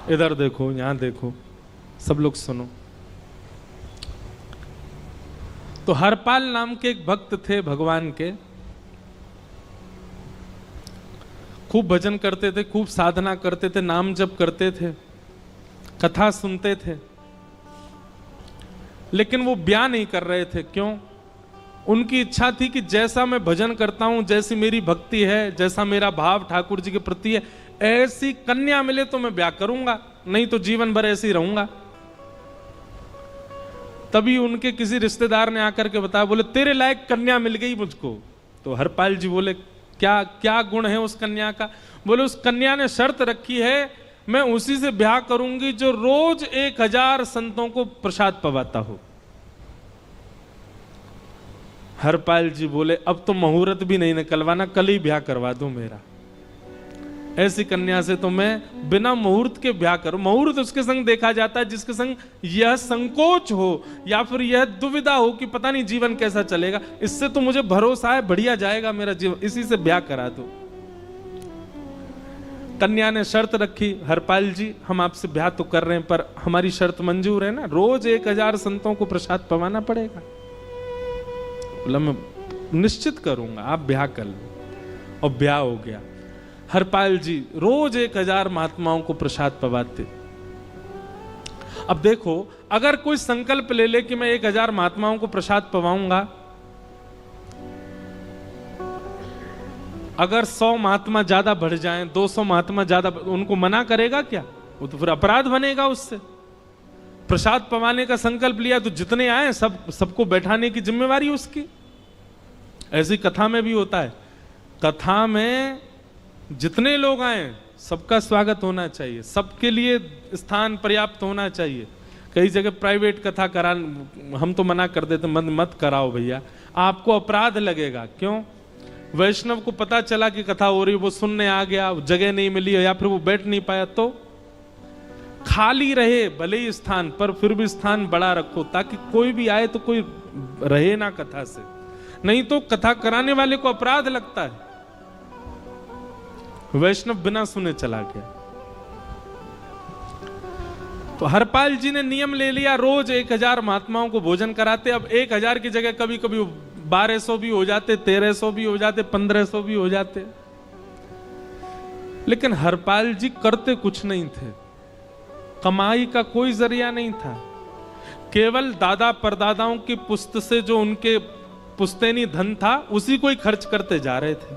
इधर देखो, यहां देखो, सब लोग सुनो। तो हरपाल नाम के एक भक्त थे भगवान के, खूब भजन करते थे, खूब साधना करते थे, नाम जप करते थे, कथा सुनते थे, लेकिन वो ब्याह नहीं कर रहे थे। क्यों? उनकी इच्छा थी कि जैसा मैं भजन करता हूं, जैसी मेरी भक्ति है, जैसा मेरा भाव ठाकुर जी के प्रति है, ऐसी कन्या मिले तो मैं ब्याह करूंगा, नहीं तो जीवन भर ऐसे ही रहूंगा। तभी उनके किसी रिश्तेदार ने आकर के बताया, बोले तेरे लायक कन्या मिल गई मुझको। तो हरपाल जी बोले क्या क्या गुण है उस कन्या का? बोले उस कन्या ने शर्त रखी है, मैं उसी से ब्याह करूंगी जो रोज 1000 संतों को प्रसाद पवाता हो। हरपाल जी बोले अब तो मुहूर्त भी नहीं निकलवाना, कल ही ब्याह करवा दो मेरा। ऐसी कन्या से तो मैं बिना मुहूर्त के ब्याह करूं। मुहूर्त उसके संग देखा जाता है जिसके संग यह संकोच हो या फिर यह दुविधा हो कि पता नहीं जीवन कैसा चलेगा, इससे तो मुझे भरोसा है बढ़िया जाएगा मेरा जीवन, इसी से ब्याह करा दो। कन्या ने शर्त रखी, हरपाल जी हम आपसे ब्याह तो कर रहे हैं पर हमारी शर्त मंजूर है ना, रोज 1000 संतों को प्रसाद पवाना पड़ेगा। बोला मैं निश्चित करूंगा, आप ब्याह कर लो। और ब्याह हो गया। हरपाल जी रोज 1000 महात्माओं को प्रसाद पवाते। अब देखो, अगर कोई संकल्प ले ले कि मैं 1000 महात्माओं को प्रसाद पवाऊंगा, अगर 100 महात्मा ज्यादा बढ़ जाएं, 200 महात्मा ज्यादा, उनको मना करेगा क्या? वो तो फिर अपराध बनेगा उससे। प्रसाद पवाने का संकल्प लिया तो जितने आए सबको बैठाने की जिम्मेवारी उसकी। ऐसी कथा में भी होता है, कथा में जितने लोग आए सबका स्वागत होना चाहिए, सबके लिए स्थान पर्याप्त होना चाहिए। कई जगह प्राइवेट कथा करा, हम तो मना कर देते, मत कराओ भैया, आपको अपराध लगेगा। क्यों? वैष्णव को पता चला कि कथा हो रही, वो सुनने आ गया, जगह नहीं मिली या फिर वो बैठ नहीं पाया, तो खाली रहे भले ही स्थान, पर फिर भी स्थान बड़ा रखो ताकि कोई भी आए तो कोई रहे ना कथा से, नहीं तो कथा कराने वाले को अपराध लगता है। वैष्णव बिना सुने चला गया। तो हरपाल जी ने नियम ले लिया, रोज 1000 महात्माओं को भोजन कराते। अब 1000 की जगह कभी कभी 1200 भी हो जाते, 1300 भी हो जाते, 1500 भी हो जाते। लेकिन हरपाल जी करते कुछ नहीं थे, कमाई का कोई जरिया नहीं था, केवल दादा परदादाओं की पुश्त से जो उनके पुश्तैनी धन था उसी को ही खर्च करते जा रहे थे।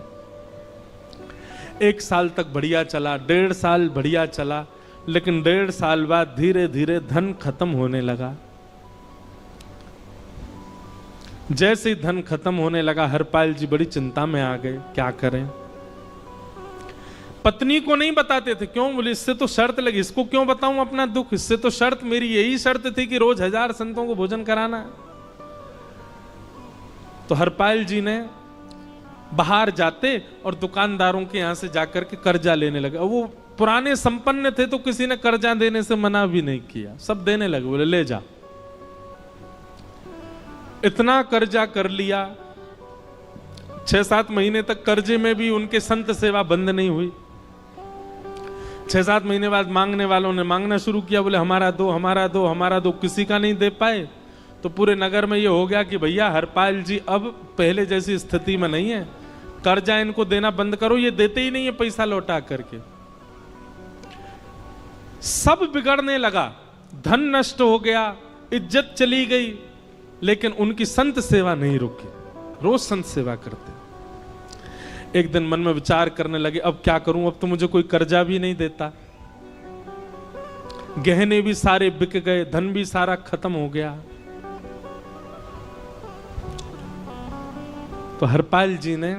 1 साल तक बढ़िया चला, 1.5 साल बढ़िया चला, लेकिन 1.5 साल बाद धीरे धीरे धन खत्म होने लगा। जैसे ही धन खत्म होने लगा, हरपाल जी बड़ी चिंता में आ गए, क्या करें। पत्नी को नहीं बताते थे, क्यों? बोले इससे तो शर्त लगी, इसको क्यों बताऊं अपना दुख, इससे तो शर्त मेरी यही शर्त थी कि रोज 1000 संतों को भोजन कराना है। तो हरपाल जी ने बाहर जाते और दुकानदारों के यहां से जाकर के कर्जा लेने लगे। वो पुराने संपन्न थे तो किसी ने कर्जा देने से मना भी नहीं किया, सब देने लगे, बोले ले जा। इतना कर्जा कर लिया, 6-7 महीने तक कर्जे में भी उनके संत सेवा बंद नहीं हुई। 6-7 महीने बाद मांगने वालों ने मांगना शुरू किया, बोले हमारा दो, हमारा दो, हमारा दो। किसी का नहीं दे पाए तो पूरे नगर में ये हो गया कि भैया हरपाल जी अब पहले जैसी स्थिति में नहीं है, कर्जा इनको देना बंद करो, ये देते ही नहीं है पैसा लौटा करके। सब बिगड़ने लगा, धन नष्ट हो गया, इज्जत चली गई, लेकिन उनकी संत सेवा नहीं रुकी, रोज संत सेवा करते। एक दिन मन में विचार करने लगे, अब क्या करूं, अब तो मुझे कोई कर्जा भी नहीं देता, गहने भी सारे बिक गए, धन भी सारा खत्म हो गया। तो हरपाल जी ने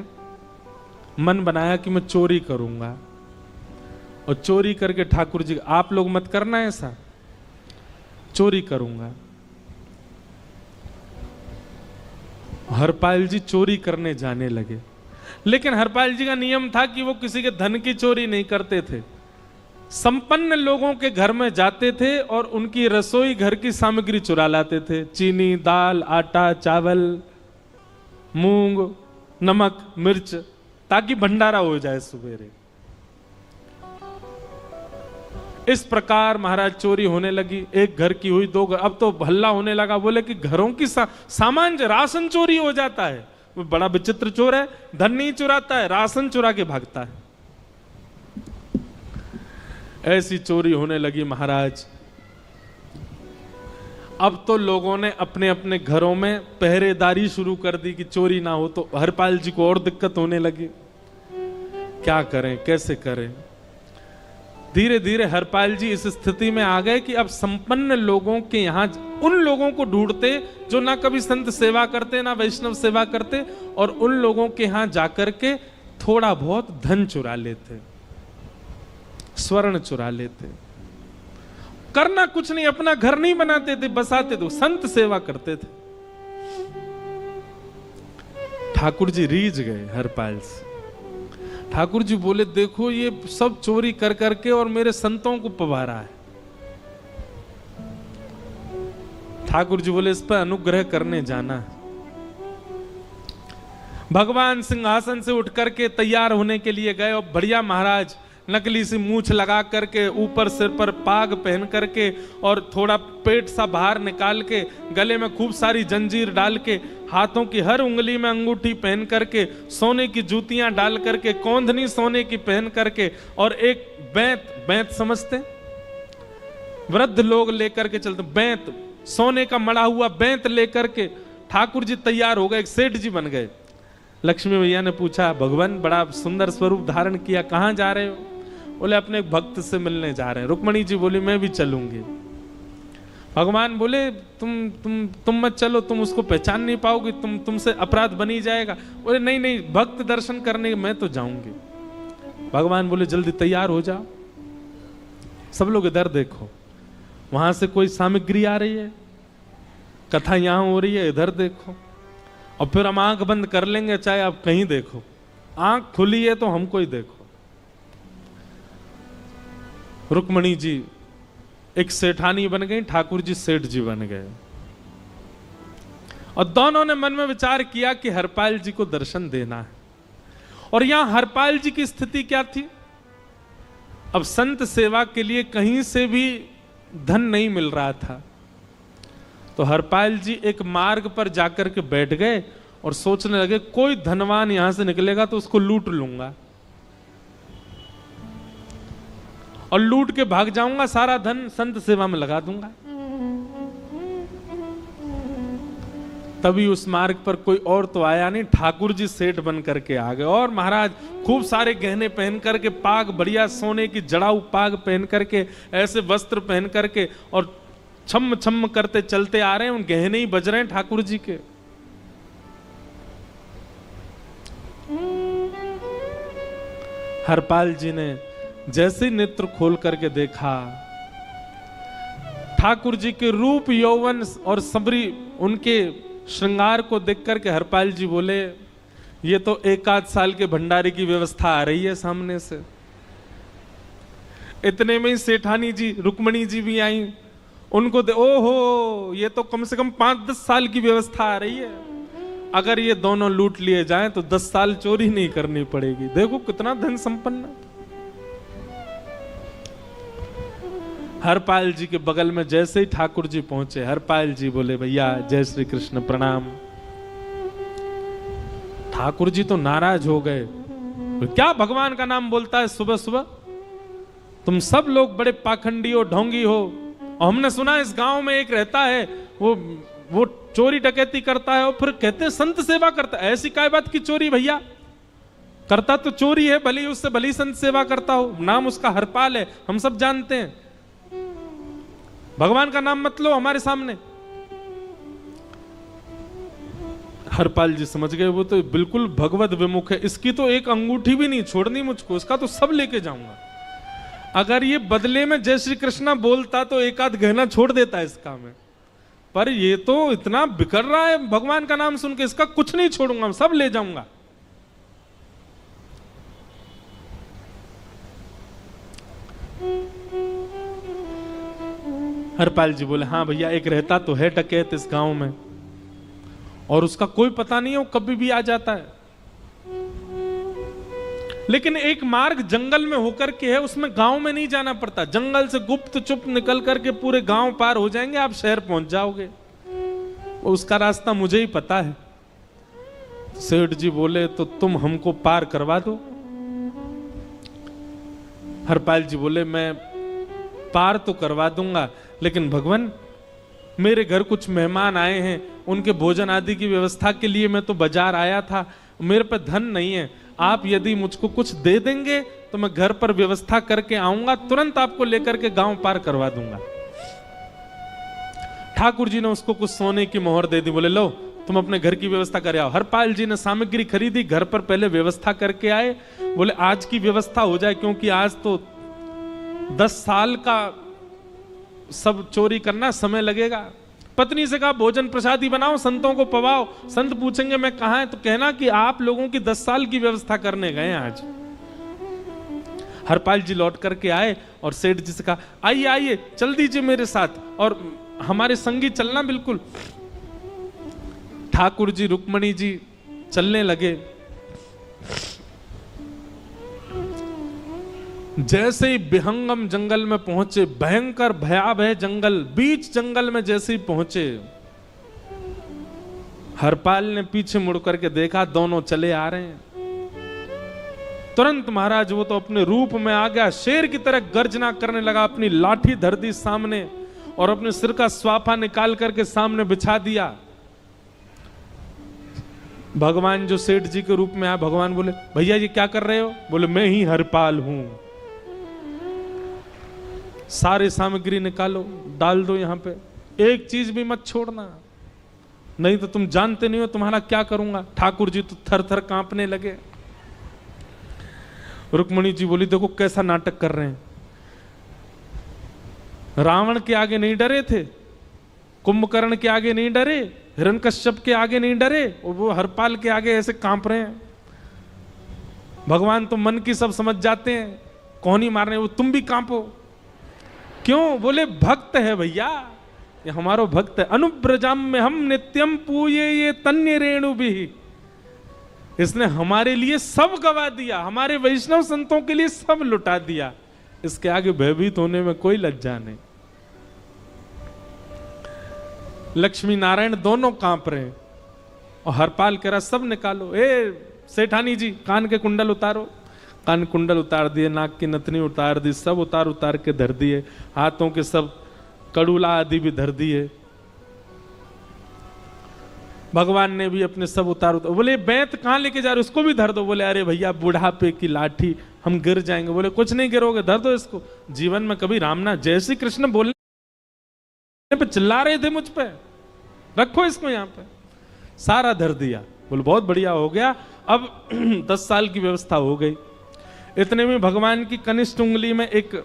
मन बनाया कि मैं चोरी करूंगा, और चोरी करके ठाकुर जी, आप लोग मत करना ऐसा, चोरी करूंगा। हरपाल जी चोरी करने जाने लगे, लेकिन हरपाल जी का नियम था कि वो किसी के धन की चोरी नहीं करते थे। संपन्न लोगों के घर में जाते थे और उनकी रसोई घर की सामग्री चुरा लाते थे, चीनी, दाल, आटा, चावल, मूंग, नमक, मिर्च, ताकि भंडारा हो जाए सवेरे। इस प्रकार महाराज चोरी होने लगी। एक घर की हुई, दो घर, अब तो हल्ला होने लगा। बोले कि घरों की सामान राशन चोरी हो जाता है। वो बड़ा विचित्र चोर है, धन नहीं चुराता है, राशन चुरा के भागता है। ऐसी चोरी होने लगी महाराज। अब तो लोगों ने अपने अपने घरों में पहरेदारी शुरू कर दी कि चोरी ना हो। तो हरपाल जी को और दिक्कत होने लगी, क्या करें, कैसे करें। धीरे धीरे हरपाल जी इस स्थिति में आ गए कि अब संपन्न लोगों के यहां उन लोगों को ढूंढते जो ना कभी संत सेवा करते ना वैष्णव सेवा करते, और उन लोगों के यहां जाकर के थोड़ा बहुत धन चुरा लेते, स्वर्ण चुरा लेते। करना कुछ नहीं, अपना घर नहीं बनाते थे, बसाते थे, संत सेवा करते थे। ठाकुर जी रीझ गए हरपाल से। ठाकुर जी बोले, देखो ये सब चोरी कर करके और मेरे संतों को पवारा है। ठाकुर जी बोले, इस पर अनुग्रह करने जाना है। भगवान सिंहासन से उठ करके तैयार होने के लिए गए, और बढ़िया महाराज नकली सी मूछ लगा करके, ऊपर सिर पर पाग पहन करके, और थोड़ा पेट सा बाहर निकाल के, गले में खूब सारी जंजीर डाल के, हाथों की हर उंगली में अंगूठी पहन करके, सोने की जूतियां डाल करके, कौंधनी सोने की पहन करके, और एक बैंत समझते, वृद्ध लोग लेकर के चलते, बैंत सोने का मड़ा हुआ बैंत लेकर के ठाकुर जी तैयार हो गए, एक सेठ जी बन गए। लक्ष्मी भैया ने पूछा, भगवान बड़ा सुंदर स्वरूप धारण किया, कहां जा रहे हो? बोले, अपने एक भक्त से मिलने जा रहे हैं। रुक्मणी जी बोली, मैं भी चलूंगी। भगवान बोले, तुम मत चलो, तुम उसको पहचान नहीं पाओगे, तुमसे अपराध बनी जाएगा। बोले, नहीं नहीं, भक्त दर्शन करने मैं तो जाऊंगी। भगवान बोले, जल्दी तैयार हो जाओ। सब लोग इधर देखो, वहां से कोई सामग्री आ रही है, कथा यहां हो रही है, इधर देखो, और फिर हम आंख बंद कर लेंगे, चाहे आप कहीं देखो। आंख खुली है तो हमको ही देखो। रुक्मणी जी एक सेठानी बन गई, ठाकुर जी सेठ जी बन गए, और दोनों ने मन में विचार किया कि हरपाल जी को दर्शन देना है। और यहां हरपाल जी की स्थिति क्या थी? अब संत सेवा के लिए कहीं से भी धन नहीं मिल रहा था। तो हरपाल जी एक मार्ग पर जाकर के बैठ गए और सोचने लगे, कोई धनवान यहां से निकलेगा तो उसको लूट लूंगा, और लूट के भाग जाऊंगा, सारा धन संत सेवा में लगा दूंगा। तभी उस मार्ग पर कोई और तो आया नहीं, ठाकुर जी सेठ बन करके आ गए। और महाराज खूब सारे गहने पहन करके, पाग बढ़िया सोने की जड़ाऊ पाग पहन करके, ऐसे वस्त्र पहन करके, और छम छम करते चलते आ रहे हैं। उन गहने ही बज रहे हैं ठाकुर जी के। हरपाल जी ने जैसे नेत्र खोल करके देखा, ठाकुर जी के रूप यौवन और सबरी उनके श्रृंगार को देख करके हरपाल जी बोले, ये तो एक आध साल के भंडारे की व्यवस्था आ रही है सामने से। इतने में ही सेठानी जी रुक्मणी जी भी आई, उनको ओहो, ये तो कम से कम 5-10 साल की व्यवस्था आ रही है। अगर ये दोनों लूट लिए जाएं तो 10 साल चोरी नहीं करनी पड़ेगी। देखो कितना धन संपन्न। हरपाल जी के बगल में जैसे ही ठाकुर जी पहुंचे, हरपाल जी बोले, भैया जय श्री कृष्ण, प्रणाम। ठाकुर जी तो नाराज हो गए, क्या भगवान का नाम बोलता है सुबह सुबह? तुम सब लोग बड़े पाखंडी हो, ढोंगी हो, और हमने सुना इस गांव में एक रहता है, वो चोरी डकैती करता है, और फिर कहते हैं संत सेवा करता है। ऐसी काय बात की चोरी भैया? करता तो चोरी है, भली उससे भली संत सेवा करता हो। नाम उसका हरपाल है, हम सब जानते हैं। भगवान का नाम मत लो हमारे सामने। हरपाल जी समझ गए, वो तो बिल्कुल भगवत विमुख है, इसकी तो एक अंगूठी भी नहीं छोड़नी मुझको, इसका तो सब लेके जाऊंगा। अगर ये बदले में जय श्री कृष्णा बोलता तो एक आध गहना छोड़ देता है इसका में, पर ये तो इतना बिखर रहा है भगवान का नाम सुन के, इसका कुछ नहीं छोड़ूंगा, सब ले जाऊंगा। हरपाल जी बोले, हाँ भैया, एक रहता तो है डकैत इस गांव में, और उसका कोई पता नहीं है, वो कभी भी आ जाता है। लेकिन एक मार्ग जंगल में होकर के है, उसमें गांव में नहीं जाना पड़ता। जंगल से गुप्त चुप निकल करके पूरे गांव पार हो जाएंगे, आप शहर पहुंच जाओगे। उसका रास्ता मुझे ही पता है। सेठ जी बोले तो तुम हमको पार करवा दो। हरपाल जी बोले मैं पार तो करवा दूंगा, लेकिन भगवान मेरे घर कुछ मेहमान आए हैं, उनके भोजन आदि की व्यवस्था के लिए मैं तो बाजार आया था, मेरे पे धन नहीं है। आप यदि मुझको कुछ दे देंगे तो मैं घर पर व्यवस्था करके आऊंगा, तुरंत आपको लेकर के गांव पार करवा दूंगा। ठाकुर जी ने उसको कुछ सोने की मोहर दे दी। बोले लो तुम अपने घर की व्यवस्था कर आओ। हरपाल जी ने सामग्री खरीदी, घर पर पहले व्यवस्था करके आए। बोले आज की व्यवस्था हो जाए, क्योंकि आज तो 10 साल का सब चोरी करना समय लगेगा। पत्नी से कहा भोजन प्रसादी बनाओ, संतों को पवाओ। संत पूछेंगे मैं कहां है, तो कहना कि आप लोगों की 10 साल की व्यवस्था करने गए आज। हरपाल जी लौट करके आए और सेठ जी से कहा आइए आइए चल दीजिए मेरे साथ और हमारे संगी चलना बिल्कुल। ठाकुर जी रुक्मणी जी चलने लगे। जैसे ही विहंगम जंगल में पहुंचे, भयंकर भयावह जंगल, बीच जंगल में जैसे ही पहुंचे, हरपाल ने पीछे मुड़ करके देखा, दोनों चले आ रहे हैं। तुरंत महाराज वो तो अपने रूप में आ गया, शेर की तरह गर्जना करने लगा, अपनी लाठी धर दी सामने और अपने सिर का स्वाफा निकाल करके सामने बिछा दिया। भगवान जो सेठ जी के रूप में आया, भगवान बोले भैया ये क्या कर रहे हो? बोले मैं ही हरपाल हूं। सारे सामग्री निकालो, डाल दो यहां पे, एक चीज भी मत छोड़ना, नहीं तो तुम जानते नहीं हो तुम्हारा क्या करूंगा। ठाकुर जी तो थर थर कांपने लगे। रुक्मणी जी बोली देखो कैसा नाटक कर रहे हैं। रावण के आगे नहीं डरे थे, कुंभकर्ण के आगे नहीं डरे, हिरण्यकश्यप के आगे नहीं डरे, और वो हरपाल के आगे ऐसे कांप रहे हैं। भगवान तो मन की सब समझ जाते हैं, कौन ही मारने, वो तुम भी कांपो क्यों? बोले भक्त है भैया, ये हमारो भक्त है। अनुब्रजाम में हम नित्यम पूये ये तन्य रेणु भी, इसने हमारे लिए सब गवा दिया, हमारे वैष्णव संतों के लिए सब लुटा दिया, इसके आगे भयभीत होने में कोई लज्जा नहीं। लक्ष्मी नारायण दोनों कांप रहे हैं और हरपाल कह रहा सब निकालो। ए सेठानी जी कान के कुंडल उतारो। कान कुंडल उतार दिए, नाक की नथनी उतार दी, सब उतार उतार के धर दिए, हाथों के सब कड़ूला आदि भी धर दिए। भगवान ने भी अपने सब उतार। बोले बैंत कहां लेके जा रहे हो? उसको भी धर दो। बोले अरे भैया बुढ़ापे की लाठी, हम गिर जाएंगे। बोले कुछ नहीं गिरोगे, धर दो इसको। जीवन में कभी राम ना, जय श्री कृष्ण बोलने पे चिल्ला रहे थे मुझ पे, रखो इसको यहां पे। सारा धर दिया। बोले बहुत बढ़िया हो गया, अब 10 साल की व्यवस्था हो गई। इतने में भगवान की कनिष्ठ उंगली में एक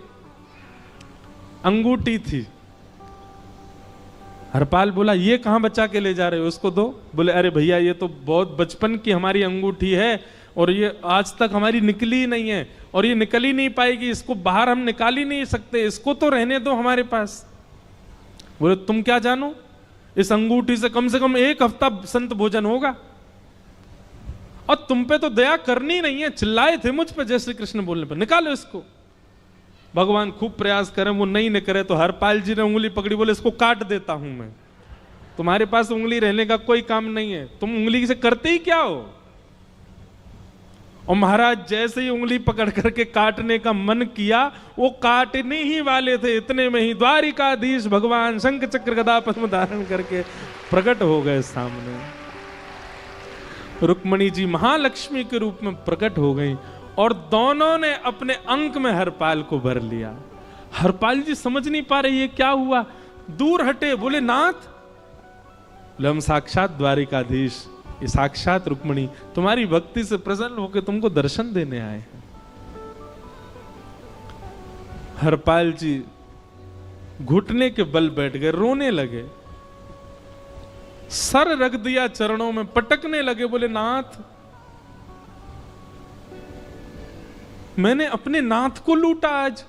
अंगूठी थी। हरपाल बोला ये कहां बचा के ले जा रहे हो, उसको दो। बोले अरे भैया ये तो बहुत बचपन की हमारी अंगूठी है और ये आज तक हमारी निकली नहीं है और ये निकल ही नहीं पाएगी, इसको बाहर हम निकाल ही नहीं सकते, इसको तो रहने दो हमारे पास। बोले तुम क्या जानो, इस अंगूठी से कम 1 हफ्ता संत भोजन होगा और तुम पे तो दया करनी नहीं है। चिल्लाए थे मुझ पे जय श्री कृष्ण बोलने पर, निकालो इसको। भगवान खूब प्रयास करें, वो नहीं निकले तो हरपाल जी ने उंगली पकड़ी। बोले इसको काट देता हूं मैं, तुम्हारे पास उंगली रहने का कोई काम नहीं है, तुम उंगली से करते ही क्या हो। और महाराज जैसे ही उंगली पकड़ करके काटने का मन किया, वो काटने ही वाले थे, इतने में ही द्वारिकाधीश भगवान शंख चक्र गदा पद्म धारण करके प्रकट हो गए सामने। रुक्मणी जी महालक्ष्मी के रूप में प्रकट हो गई और दोनों ने अपने अंक में हरपाल को भर लिया। हरपाल जी समझ नहीं पा रहे ये क्या हुआ, दूर हटे। बोले नाथ, बोले हम साक्षात द्वारिकाधीश, ये साक्षात रुक्मणी तुम्हारी भक्ति से प्रसन्न होकर तुमको दर्शन देने आए हैं। हरपाल जी घुटने के बल बैठ गए, रोने लगे, सर रख दिया चरणों में, पटकने लगे। बोले नाथ, मैंने अपने नाथ को लूटा, आज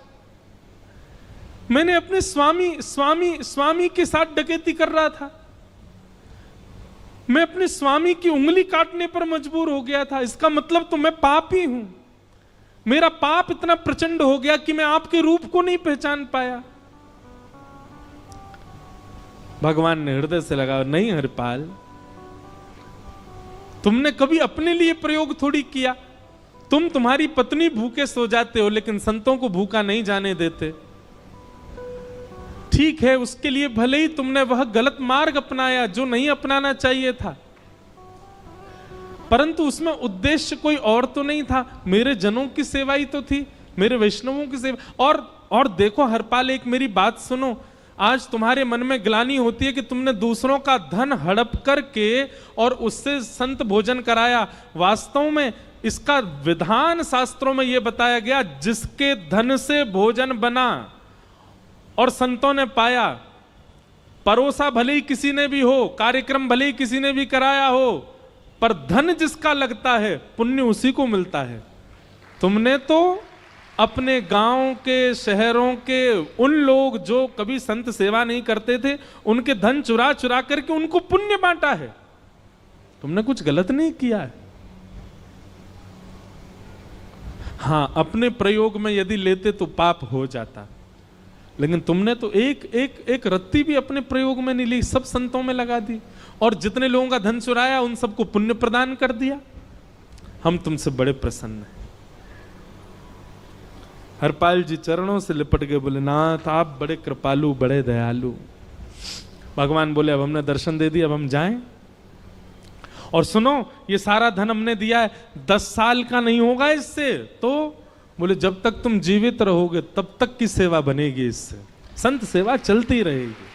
मैंने अपने स्वामी के साथ डकैती कर रहा था, मैं अपने स्वामी की उंगली काटने पर मजबूर हो गया था, इसका मतलब तो मैं पापी हूं। मेरा पाप इतना प्रचंड हो गया कि मैं आपके रूप को नहीं पहचान पाया। भगवान ने हृदय से लगा, नहीं हरिपाल, तुमने कभी अपने लिए प्रयोग थोड़ी किया। तुम्हारी पत्नी भूखे सो जाते हो, लेकिन संतों को भूखा नहीं जाने देते। ठीक है, उसके लिए भले ही तुमने वह गलत मार्ग अपनाया जो नहीं अपनाना चाहिए था, परंतु उसमें उद्देश्य कोई और तो नहीं था, मेरे जनों की सेवा ही तो थी, मेरे वैष्णवों की सेवा। और देखो हरपाल, एक मेरी बात सुनो, आज तुम्हारे मन में ग्लानि होती है कि तुमने दूसरों का धन हड़प करके और उससे संत भोजन कराया। वास्तव में इसका विधान शास्त्रों में यह बताया गया, जिसके धन से भोजन बना और संतों ने पाया, परोसा भले ही किसी ने भी हो, कार्यक्रम भले ही किसी ने भी कराया हो, पर धन जिसका लगता है पुण्य उसी को मिलता है। तुमने तो अपने गांव के, शहरों के उन लोग जो कभी संत सेवा नहीं करते थे, उनके धन चुरा चुरा करके उनको पुण्य बांटा है। तुमने कुछ गलत नहीं किया है। हां, अपने प्रयोग में यदि लेते तो पाप हो जाता, लेकिन तुमने तो एक रत्ती भी अपने प्रयोग में नहीं ली, सब संतों में लगा दी, और जितने लोगों का धन चुराया उन सबको पुण्य प्रदान कर दिया। हम तुमसे बड़े प्रसन्न हैं। हरपाल जी चरणों से लिपट गए, बोले नाथ आप बड़े कृपालु, बड़े दयालु। भगवान बोले अब हमने दर्शन दे दिया, अब हम जाएं। और सुनो, ये सारा धन हमने दिया है, 10 साल का नहीं होगा इससे। तो बोले जब तक तुम जीवित रहोगे तब तक की सेवा बनेगी, इससे संत सेवा चलती रहेगी।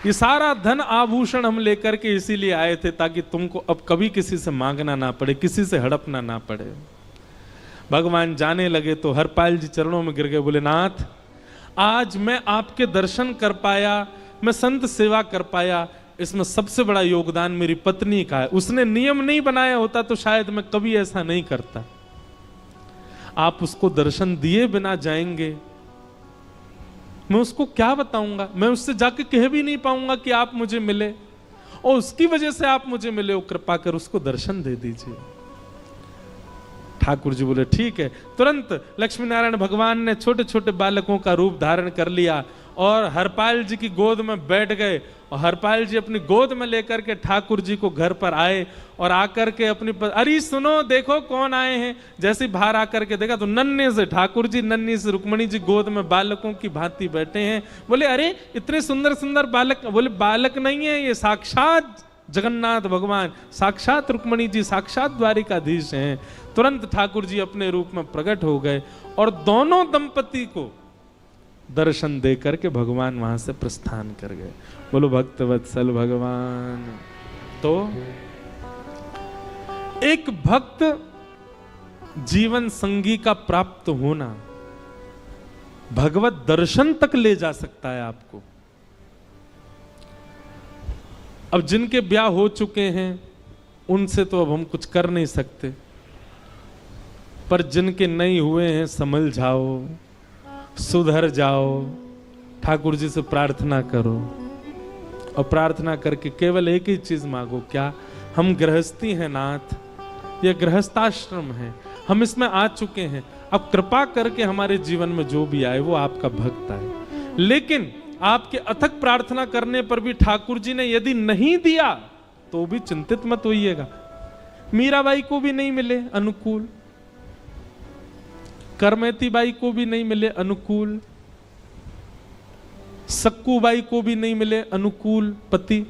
ये सारा धन आभूषण हम लेकर के इसीलिए आए थे ताकि तुमको अब कभी किसी से मांगना ना पड़े, किसी से हड़पना ना पड़े। भगवान जाने लगे तो हरपाल जी चरणों में गिर गए, बोले नाथ आज मैं आपके दर्शन कर पाया, मैं संत सेवा कर पाया, इसमें सबसे बड़ा योगदान मेरी पत्नी का है। उसने नियम नहीं बनाया होता तो शायद मैं कभी ऐसा नहीं करता। आप उसको दर्शन दिए बिना जाएंगे, मैं उसको क्या बताऊंगा? मैं उससे जाके कह भी नहीं पाऊंगा कि आप मुझे मिले, और उसकी वजह से आप मुझे मिले हो, कृपा कर उसको दर्शन दे दीजिए। ठाकुर जी बोले ठीक है। तुरंत लक्ष्मी नारायण भगवान ने छोटे छोटे बालकों का रूप धारण कर लिया और हरपाल जी की गोद में बैठ गए, और हरपाल जी अपनी गोद में लेकर के ठाकुर जी को घर पर आए, और आकर के अपनी अरे सुनो देखो कौन आए हैं। जैसे बाहर आकर के देखा तो नन्हे से ठाकुर जी, नन्ही से रुक्मणी जी गोद में बालकों की भांति बैठे हैं। बोले अरे इतने सुंदर सुंदर बालक। बोले बालक नहीं है, ये साक्षात जगन्नाथ भगवान, साक्षात रुक्मणी जी, साक्षात द्वारिकाधीश हैं। तुरंत ठाकुर जी अपने रूप में प्रकट हो गए और दोनों दंपति को दर्शन दे करके भगवान वहां से प्रस्थान कर गए। बोलो भक्त वत्सल भगवान। तो एक भक्त जीवन संगी का प्राप्त होना भगवत दर्शन तक ले जा सकता है आपको। अब जिनके ब्याह हो चुके हैं उनसे तो अब हम कुछ कर नहीं सकते, पर जिनके नहीं हुए हैं संभल जाओ, सुधर जाओ, ठाकुर जी से प्रार्थना करो, और प्रार्थना करके केवल एक ही चीज मांगो, क्या हम गृहस्थी हैं नाथ, यह गृहस्थाश्रम है, हम इसमें आ चुके हैं, अब कृपा करके हमारे जीवन में जो भी आए वो आपका भक्त आए। लेकिन आपके अथक प्रार्थना करने पर भी ठाकुर जी ने यदि नहीं दिया तो भी चिंतित मत होइएगा। मीराबाई को भी नहीं मिले अनुकूल, करमेती बाई को भी नहीं मिले अनुकूल, सक्कू बाई को भी नहीं मिले अनुकूल पति,